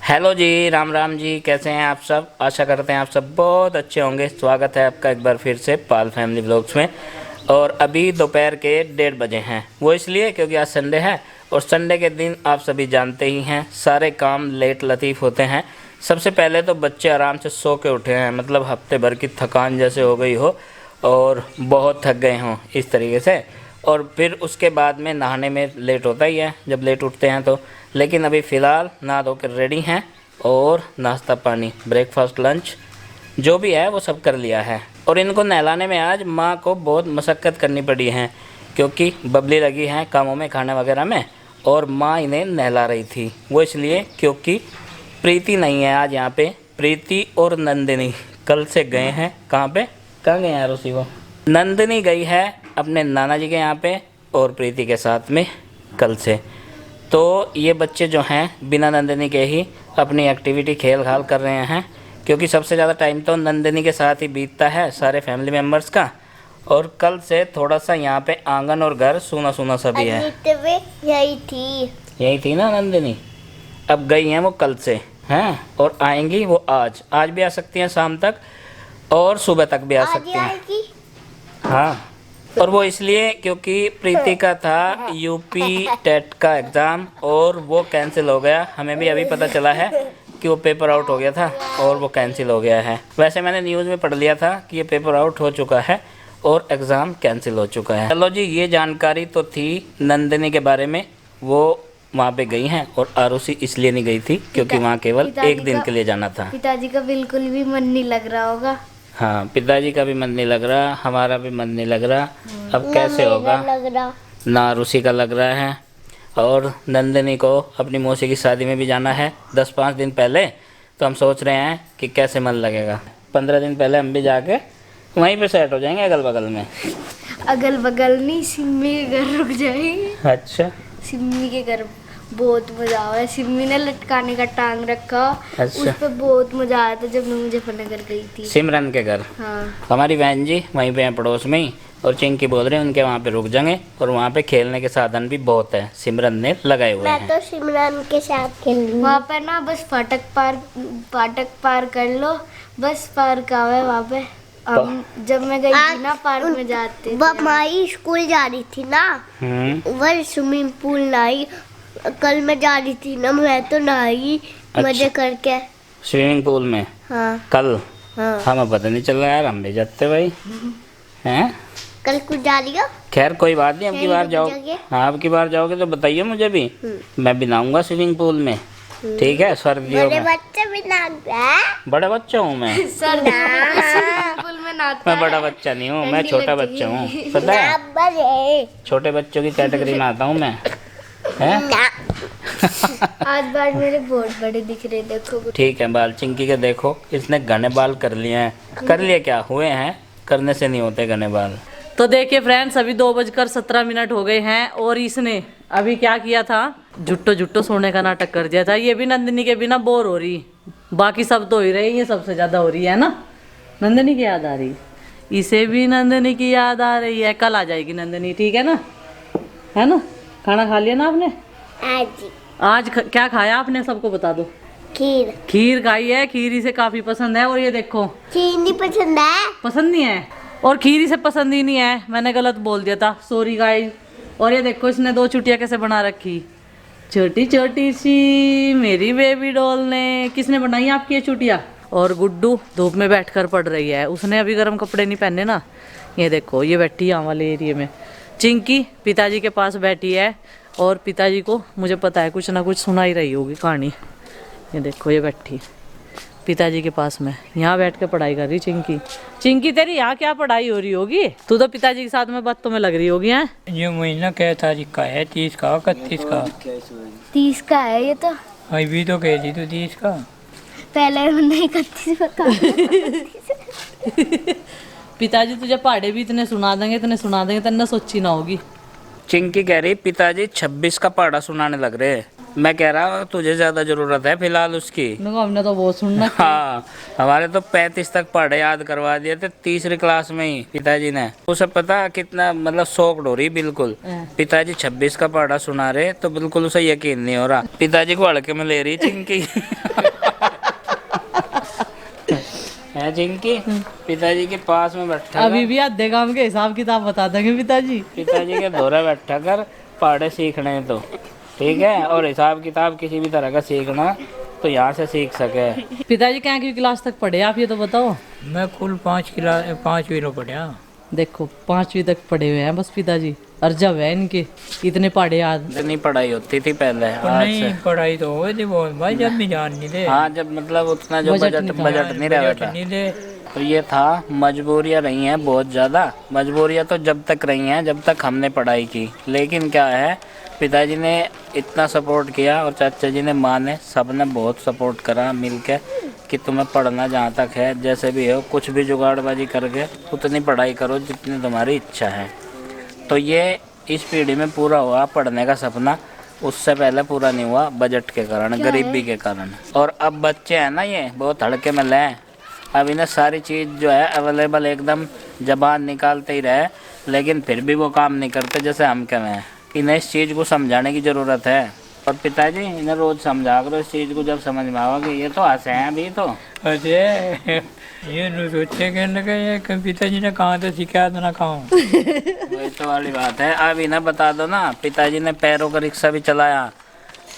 Hello जी, राम राम जी। कैसे हैं आप सब? आशा करते हैं आप सब बहुत अच्छे होंगे। स्वागत है आपका एक बार फिर से पाल फैमिली व्लॉग्स में। और अभी दोपहर के 1:30 बजे हैं। वो इसलिए क्योंकि आज संडे है और संडे के दिन आप सभी जानते ही हैं सारे काम लेट लतीफ़ होते हैं। सबसे पहले तो बच्चे आराम से सो के उठे हैं, मतलब हफ्ते भर की थकान जैसे हो गई हो और बहुत थक गए हों इस तरीके से। और फिर उसके बाद में नहाने में लेट होता ही है जब लेट उठते हैं तो। लेकिन अभी फ़िलहाल नहा धो कर रेडी हैं और नाश्ता पानी ब्रेकफास्ट लंच जो भी है वो सब कर लिया है। और इनको नहलाने में आज माँ को बहुत मशक्क़त करनी पड़ी है क्योंकि बबली लगी हैं कामों में, खाने वगैरह में, और माँ इन्हें नहला रही थी। वो इसलिए क्योंकि प्रीति नहीं है आज यहाँ पे। प्रीति और नंदिनी कल से गए हैं कहाँ पे, कहाँ गए हैं रोसी? वो नंदिनी गई है अपने नाना जी के यहाँ पे और प्रीति के साथ में कल से। तो ये बच्चे जो हैं बिना नंदिनी के ही अपनी एक्टिविटी खेल खाल कर रहे हैं क्योंकि सबसे ज़्यादा टाइम तो नंदिनी के साथ ही बीतता है सारे फैमिली मेम्बर्स का। और कल से थोड़ा सा यहाँ पे आंगन और घर सूना सूना सा भी है। यही थी ना नंदिनी, अब गई हैं वो कल से हैं और आएंगी वो आज भी आ सकती हैं शाम तक और सुबह तक भी आ सकती हैं। हाँ, और वो इसलिए क्योंकि प्रीति का था यूपी टेट का एग्ज़ाम और वो कैंसिल हो गया। हमें भी अभी पता चला है कि वो पेपर आउट हो गया था और वो कैंसिल हो गया है। वैसे मैंने न्यूज़ में पढ़ लिया था कि ये पेपर आउट हो चुका है और एग्ज़ाम कैंसिल हो चुका है। चलो जी, ये जानकारी तो थी नंदिनी के बारे में। वो वहाँ पे गई हैं और आरुषि इसलिए नहीं गई थी क्योंकि वहाँ केवल एक दिन के लिए जाना था। पिताजी का बिल्कुल भी मन नहीं लग रहा होगा। हाँ, पिताजी का भी मन नहीं लग रहा, हमारा भी मन नहीं लग रहा। अब कैसे होगा? ना आरुषि का लग रहा है। और नंदिनी को अपनी मौसी की शादी में भी जाना है 10-5 दिन पहले। तो हम सोच रहे हैं कि कैसे मन लगेगा। 15 दिन पहले हम भी जाके वहीं पे सेट हो जाएंगे अगल बगल में। अगल बगल नहीं, सिम्मी के घर रुक जाएंगे। अच्छा, सिम्मी के घर बहुत मजा आया है। सिम्मी ने लटकाने का टांग रखा। अच्छा। उस पे बहुत मजा आया था जब मैं मुजफ्फरनगर गई थी। सिमरन के घर। हाँ, हमारी बहन जी वहीं पे हैं पड़ोस में ही। और चिंकी बोल रहे हैं उनके वहाँ पे रुक जाएंगे और वहाँ पे खेलने के साधन भी बहुत है, सिमरन ने लगाए हुए हैं। मैं तो सिमरन के साथ खेलूंगी। वहाँ पे ना बस फाटक पार कर लो, बस पार्क आवे वहाँ पे। जब मैं गई थी ना पार्क में जाते थे। माई स्कूल जा रही थी ना, वह स्विमिंग पूल नहाई। कल मैं जा रही थी ना, मैं तो नहाई मजे करके स्विमिंग पूल में। हाँ कल? हाँ, हमें पता नहीं चल रहा यार, हम भी जाते भाई हैं। कल कुछ जा रही हो? खैर कोई बात नहीं, अब की बार जाओ। जाओगे? हाँ, अब की बार जाओगे तो बताइए मुझे भी। मैं भी नहाऊंगा स्विमिंग पूल में, ठीक है? सर्दियों बड़े में। बच्चे भी नहाते बड़ा बच्चा हूँ मैं। स्विमिंग पूल में नहाता मैं है। बड़ा बच्चा नहीं हूँ, मैं छोटा बच्चा हूँ, पता है? हैं। छोटे बच्चों की कैटेगरी में आता हूँ मैं, हैं? आज बाल मेरे बहुत बड़े दिख रहे, देखो। ठीक है, बाल चिंकी के देखो, इसने घने बाल कर लिए हैं। कर लिए क्या हुए हैं, करने से नहीं होते घने बाल। तो देखिए फ्रेंड्स, अभी 2:17 हो गए हैं और इसने अभी क्या किया था, जुट्टो सोने का नाटक कर दिया था। ये भी नंदिनी के बिना बोर हो रही, बाकी सब तो हो ही रहे, ये सबसे ज्यादा हो रही है ना। नंदिनी की याद आ रही, इसे भी नंदिनी की याद आ रही है। कल आ जाएगी नंदिनी, ठीक है ना? है ना? खाना खा लिया ना आपने? आज क्या खाया आपने, सबको बता दो। खीर खाई है, खीर इसे काफी पसंद है। और ये देखो, खीर नहीं पसंद है? पसंद नहीं है, और खीर इसे पसंद ही नहीं है। मैंने गलत बोल दिया था, सॉरी गाइस। और ये देखो इसने 2 चुटिया कैसे बना रखी, छोटी छोटी सी मेरी बेबी डॉल ने। किसने बनाई आपकी ये चुटिया? और गुड्डू धूप में बैठकर पढ़ रही है, उसने अभी गर्म कपड़े नहीं पहने ना। ये देखो ये बैठी यहाँ वाले एरिया में। चिंकी पिताजी के पास बैठी है और पिताजी को मुझे पता है कुछ ना कुछ सुना ही रही होगी कहानी। ये देखो ये बैठी पिताजी के पास में, यहाँ बैठ के पढ़ाई कर रही चिंकी। चिंकी तेरी यहाँ क्या पढ़ाई हो रही होगी? तू तो पिताजी के साथ में बातों में लग रही होगी। हैं ये महीना क्या तारीख का है? 30 का, 31 का? 30 का है ये तो। अभी तो कह दी तो 30 का। पहले मैंने 31 बता। पिताजी तुझे पहाड़े भी इतने सुना देंगे तेने सोची ना होगी। चिंकी कह रही पिताजी 26 का पहाड़ा सुनाने लग रहे हैं। मैं कह रहा हूँ तुझे ज्यादा जरूरत है फिलहाल उसकी। हमने तो बहुत सुनना। हाँ, हमारे तो 35 तक पढ़े याद करवा दिए थे तीसरी क्लास में ही पिताजी ने। उसे पता कितना मतलब शौक हो रही बिल्कुल। पिताजी 26 का पढ़ा सुना रहे तो बिल्कुल उसे यकीन नहीं हो रहा। पिताजी को हल्के में ले रही चिंकी। है चिंकी पिताजी के पास में बैठा अभी भी आधे काम के हिसाब किताब बता देंगे पिताजी। पिताजी के दौरे बैठा कर पढ़े सीखने तो ठीक है, और हिसाब किताब किसी भी तरह का सीखना तो यहाँ से सीख सके। पिताजी क्या की क्लास तक पढ़े आप ये तो बताओ। मैं कुल 5वीं लो पढ़ा। देखो 5वीं तक पढ़े हुए हैं बस पिताजी। और जब है इनके इतने पढ़े याद। इतनी पढ़ाई होती थी पहले। नहीं पढ़ाई तो हो थी बहुत भाई, जब भी जान नहीं दे। हाँ, जब मतलब उतना जो बजट नहीं रहा था नहीं दे। तो ये था। मजबूरियाँ रही हैं बहुत ज़्यादा। मजबूरियाँ तो जब तक रही हैं जब तक हमने पढ़ाई की, लेकिन क्या है पिताजी ने इतना सपोर्ट किया और चाचा जी ने, माँ ने, सब ने बहुत सपोर्ट करा मिलके कि तुम्हें पढ़ना जहाँ तक है जैसे भी हो कुछ भी जुगाड़बाजी करके उतनी पढ़ाई करो जितनी तुम्हारी इच्छा है। तो ये इस पीढ़ी में पूरा हुआ पढ़ने का सपना, उससे पहले पूरा नहीं हुआ बजट के कारण, गरीबी के कारण। और अब बच्चे हैं ना ये बहुत हल्के में लें। अब इन्हें सारी चीज़ जो है अवेलेबल एकदम जबान निकालते ही रहे, लेकिन फिर भी वो काम नहीं करते जैसे हम कहें हैं। इन्हें इस चीज़ को समझाने की ज़रूरत है। और पिताजी इन्हें रोज़ समझा करो इस चीज़ को, जब समझ में आओगे। ये तो हंसे हैं अभी तो। अरे ये न सोचे कहने का ये पिताजी ने कहा था सिखाया था ना कहा। वही तो वाली बात है। अब इन्हें बता दो ना पिताजी ने पैरों का रिक्शा भी चलाया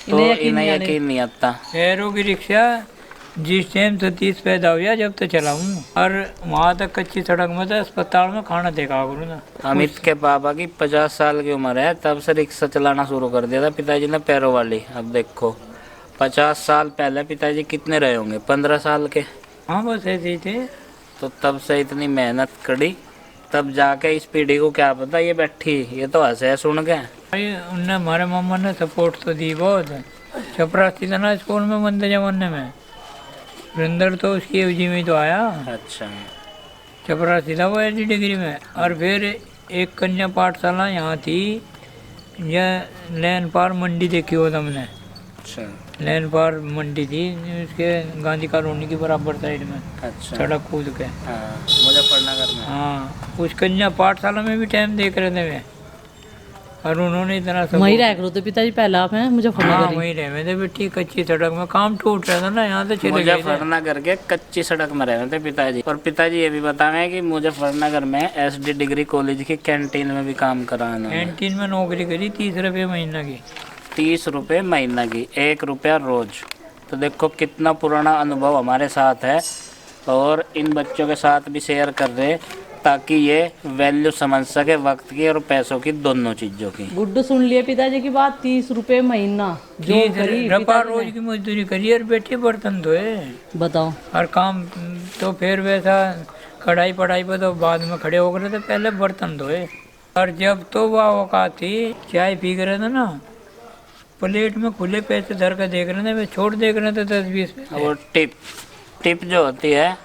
तो इन्हें यकीन नहीं आता। पैरों की रिक्शा जिस टाइम सतीश पैदा हुआ जब तो चलाऊँ, और वहाँ तक कच्ची सड़क में था अस्पताल में खाना देखा करूँ ना। अमित के पापा की 50 साल की उम्र है तब से रिक्शा चलाना शुरू कर दिया था पिताजी ने पैरों वाली। अब देखो 50 साल पहले पिताजी कितने रहे होंगे, 15 साल के। हाँ बस ऐसे ही थे। तो तब से इतनी मेहनत करी, तब जाके इस पीढ़ी को क्या पता ये बैठी। ये तो हंसे सुन के। भाई उनने हमारे मामा ने सपोर्ट तो दी बहुत। चपरासी था ना स्कूल में बंदे जमाने में, सुरेंद्र तो उसकी एवजी में तो आया। अच्छा, चपरासी था वो एडी डिग्री में। और फिर एक कन्या पाठशाला यहाँ थी, यह लैन पार मंडी देखी हो तुमने। अच्छा, लैन पार मंडी थी उसके गांधी कॉलोनी की बराबर साइड में, अच्छा। सड़क कूद के। हाँ, मुजफ्फरनगर में। हाँ, उस कन्या पाठशाला में भी टाइम देख रहे थे वे, और उन्होंने इतना सब वहीं रह करो तो पिताजी पहले आप हैं मुजफ्फरनगर। हाँ वहीं रहे थे बेटी, कच्ची सड़क में काम टूट रहा था ना, यहाँ से चले गए थे। मुजफ्फरनगर के कच्ची सड़क में रहे थे पिताजी। और पिताजी ये भी बताएं कि मुजफ्फरनगर में SD डिग्री कॉलेज की कैंटीन में भी काम करा इन्होंने। कैंटीन में नौकरी करी 30 रुपये महीना की। 30 रुपये महीना की, 1 रुपया रोज। तो देखो कितना पुराना अनुभव हमारे साथ है, और इन बच्चों के साथ भी शेयर कर रहे ताकि ये वैल्यू समझ सके वक्त की और पैसों की, दोनों चीजों की। गुड्डू सुन लिए पिताजी की बात। 30 रुपए महीना जो करी रपा रोज की मजदूरी करी और बेटे बर्तन धोए। बताओ। और काम तो फिर वैसा कढ़ाई पढ़ाई पे तो बाद में खड़े हो गए थे, पहले बर्तन धोए। और जब तो वह औकात थी चाय पी रहे थे ना, प्लेट में खुले पैसे धर कर देख रहे थे, वे छोड़ देख रहे थे 10-20 पैसे। वो टिप जो होती है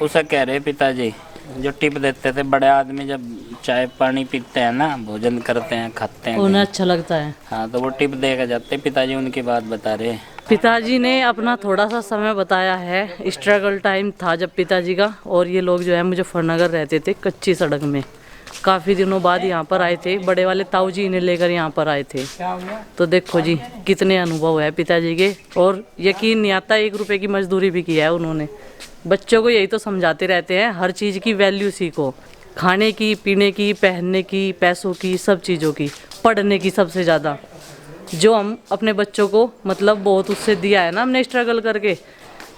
उसे कह रहे पिताजी, जो टिप देते थे बड़े आदमी जब चाय पानी पीते हैं ना, भोजन करते हैं, खाते हैं, उन्हें अच्छा लगता है। हाँ, तो वो टिप देकर जाते। पिताजी उनकी बात बता रहे। पिताजी ने अपना थोड़ा सा समय बताया है। स्ट्रगल टाइम था जब पिताजी का, और ये लोग जो है मुजफ्फरनगर रहते थे कच्ची सड़क में। काफ़ी दिनों बाद यहाँ पर आए थे, बड़े वाले ताऊ जी इन्हें लेकर यहाँ पर आए थे। तो देखो जी कितने अनुभव है पिताजी के, और यकीन नहीं आता 1 रुपए की मजदूरी भी की है उन्होंने। बच्चों को यही तो समझाते रहते हैं, हर चीज़ की वैल्यू सीखो, खाने की, पीने की, पहनने की, पैसों की, सब चीज़ों की, पढ़ने की सबसे ज़्यादा। जो हम अपने बच्चों को मतलब बहुत उससे दिया है ना हमने स्ट्रगल करके,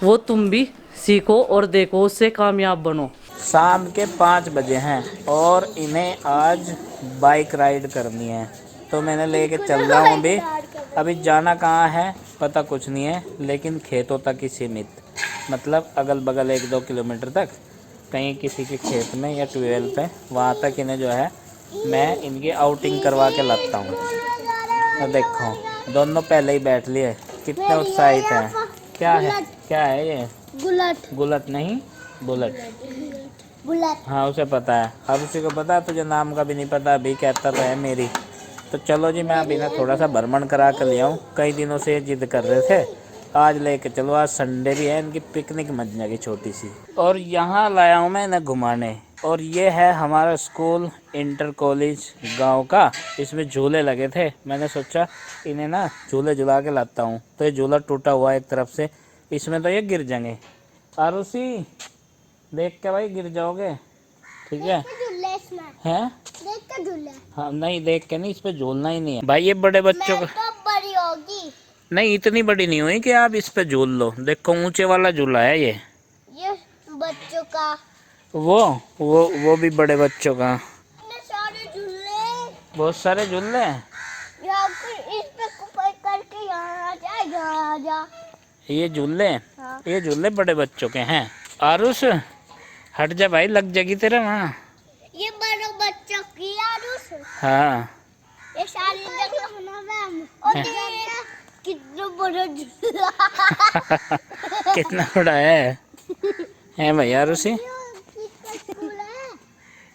वो तुम भी सीखो और देखो, उससे कामयाब बनो। शाम के 5 बजे हैं और इन्हें आज बाइक राइड करनी है, तो मैंने लेके चल रहा हूँ अभी। अभी जाना कहाँ है पता कुछ नहीं है, लेकिन खेतों तक ही सीमित, मतलब अगल बगल 1-2 किलोमीटर तक, कहीं किसी के खेत में या ट्यूबवेल पे, वहाँ तक इन्हें जो है मैं इनकी आउटिंग करवा के लाता हूँ। तो देखो दोनों पहले ही बैठ लिए, कितने उत्साहित हैं। क्या है ये? गुलट नहीं, बुलेट। हाँ उसे पता है। अब उसी को पता है, तुझे नाम का भी नहीं पता, अभी कहता तो है मेरी। तो चलो जी, मैं अभी ना थोड़ा सा भ्रमण करा कर लिया हूँ। कई दिनों से ये जिद कर रहे थे, आज लेके चलो, आज संडे भी है, इनकी पिकनिक मच जाएगी छोटी सी। और यहाँ लाया हूँ मैं इन्हें घुमाने। और ये है हमारा स्कूल इंटर कॉलेज गांव का। इसमें झूले लगे थे, मैंने सोचा इन्हें ना झूले झुला के लाता हूँ। तो ये झूला टूटा हुआ है एक तरफ से, इसमें तो ये गिर जाएंगे। आरुषि देख के भाई, गिर जाओगे, ठीक है? हैं? हाँ नहीं, देख के नहीं, इस पे झूलना ही नहीं है भाई। ये बड़े बच्चों का तो बड़ी होगी। नहीं, इतनी बड़ी नहीं हुई कि आप इस पे झूल लो। देखो ऊंचे वाला झूला है ये बच्चों का। वो भी बड़े बच्चों का। सारे झूले, बहुत सारे झूले हैं। या फिर इस पे कुपाई करके यहाँ आ जा। ये झूले, हाँ। ये झूले बड़े बच्चों के हैं। आरुष हट जा भाई, लग जाएगी तेरे वहाँ। ये बड़े बच्चों की आरुष। हाँ ये सारी जगह मैम। और ये कितना बड़ा झूला। कितना बड़ा है भाई आरुषि।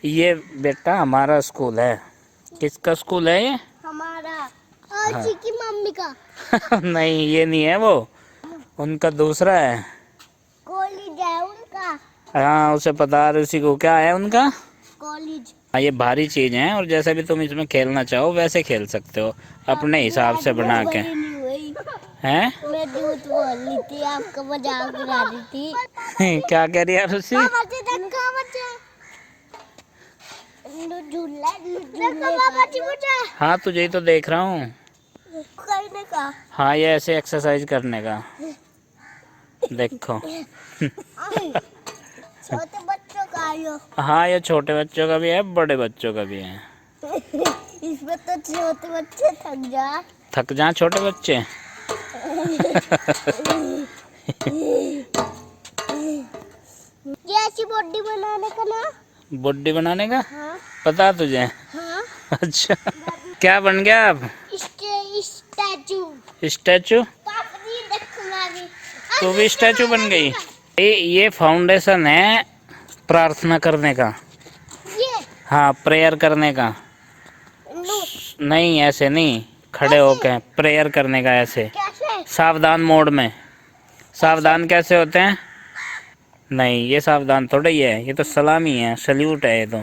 ये बेटा हमारा स्कूल है। किसका स्कूल है ये? हमारा आशी की मम्मी का नहीं, ये नहीं है, वो उनका दूसरा है। कॉलेज है उनका। हाँ उसे पता, आरुषि को क्या है उनका कॉलेज। हाँ, ये भारी चीज है, और जैसे भी तुम इसमें खेलना चाहो वैसे खेल सकते हो, अपने हिसाब से बना के। हैं? मैं झूठ बोल रही थी, आपको मजाक उड़ा रही थी। क्या कह रही है आरुषि? हाँ तुझे ही तो देख रहा हूँ। करने का। हाँ, ये ऐसे एक्सरसाइज करने का, देखो। छोटे बच्चों का यो। हाँ, ये छोटे बच्चों का भी है, बड़े बच्चों का भी है। इसमें तो छोटे बच्चे थक जा छोटे बच्चे। ये ऐसी बॉडी बनाने का ना। बॉडी बनाने का हाँ। पता तुझे? हाँ। अच्छा, क्या बन गया अब? स्टैचू। स्टैचू? पापड़ी देखूंगी। तू भी स्टैचू बन गई। ये फाउंडेशन है प्रार्थना करने का। ये हाँ, प्रेयर करने का। नो। नहीं ऐसे नहीं, खड़े होके प्रेयर करने का, ऐसे कैसे? सावधान मोड में। सावधान कैसे होते हैं? नहीं, ये सावधान थोड़ा ही है, ये तो सलामी है, सल्यूट है ये तो।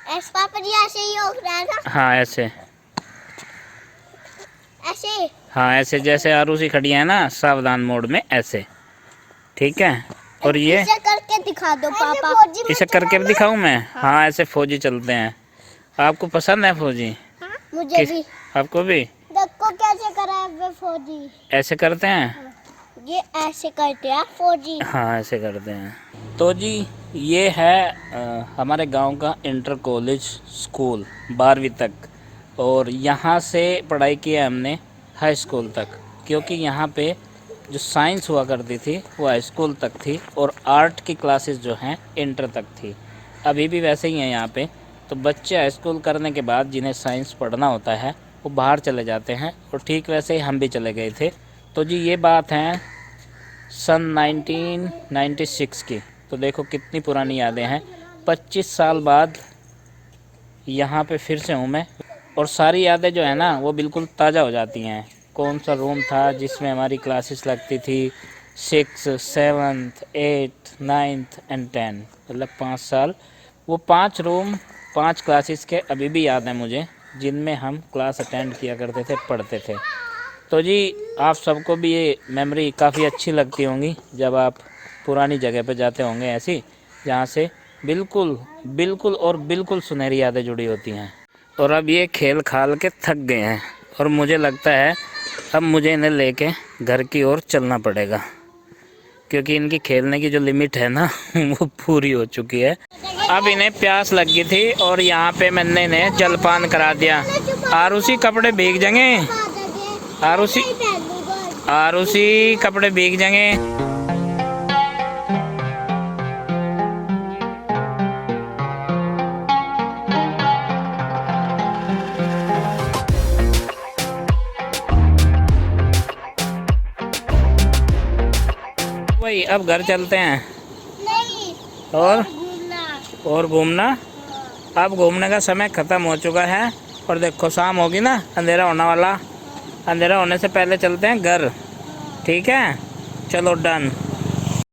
ऐसे पापड़ी ऐसे ही हो रहा है ना। हाँ ऐसे। ऐसे। हाँ ऐसे, जैसे आरुषि खड़ी है ना सावधान मोड में, ऐसे, ठीक है? और ये इसे करके दिखा दो पापा। इसे करके भी दिखाऊं मैं? हाँ ऐसे फौजी चलते हैं। आपको पसंद है फौजी? मुझे भी। आपको भी? देखो कैसे करा है वे फौजी। ऐसे करते हैं? ये ऐसे करते हैं फौजी। हाँ ऐसे करते हैं। तो जी ये है हमारे गांव का इंटर कॉलेज स्कूल 12वीं तक, और यहाँ से पढ़ाई की है हमने हाई स्कूल तक, क्योंकि यहाँ पे जो साइंस हुआ करती थी वो हाई स्कूल तक थी, और आर्ट की क्लासेस जो हैं इंटर तक थी। अभी भी वैसे ही हैं यहाँ पे। तो बच्चे हाई स्कूल करने के बाद जिन्हें साइंस पढ़ना होता है वो बाहर चले जाते हैं, और ठीक वैसे ही हम भी चले गए थे। तो जी ये बात है सन 1996 की। तो देखो कितनी पुरानी यादें हैं। 25 साल बाद यहाँ पे फिर से हूँ मैं, और सारी यादें जो है ना वो बिल्कुल ताज़ा हो जाती हैं। कौन सा रूम था जिसमें हमारी क्लासेस लगती थी, 6, 7, 8, 9 एंड 10, मतलब 5 साल। वो 5 रूम 5 क्लासेस के अभी भी याद है मुझे, जिनमें हम क्लास अटेंड किया करते थे, पढ़ते थे। तो जी आप सबको भी ये मेमोरी काफ़ी अच्छी लगती होंगी जब आप पुरानी जगह पे जाते होंगे, ऐसी जहाँ से बिल्कुल बिल्कुल और बिल्कुल सुनहरी यादें जुड़ी होती हैं। और अब ये खेल खाल के थक गए हैं, और मुझे लगता है अब मुझे इन्हें लेके घर की ओर चलना पड़ेगा, क्योंकि इनकी खेलने की जो लिमिट है ना वो पूरी हो चुकी है। अब इन्हें प्यास लगी थी, और यहाँ पे मैंने इन्हें जलपान करा दिया। आरुषि कपड़े भीग जाएंगे, आरुषि कपड़े भीग जाएंगे। वही अब घर चलते हैं। नहीं। और घूमना। और घूमना। अब घूमने का समय ख़त्म हो चुका है, और देखो शाम होगी ना, अंधेरा होने वाला, अंधेरा होने से पहले चलते हैं घर, ठीक है? चलो डन।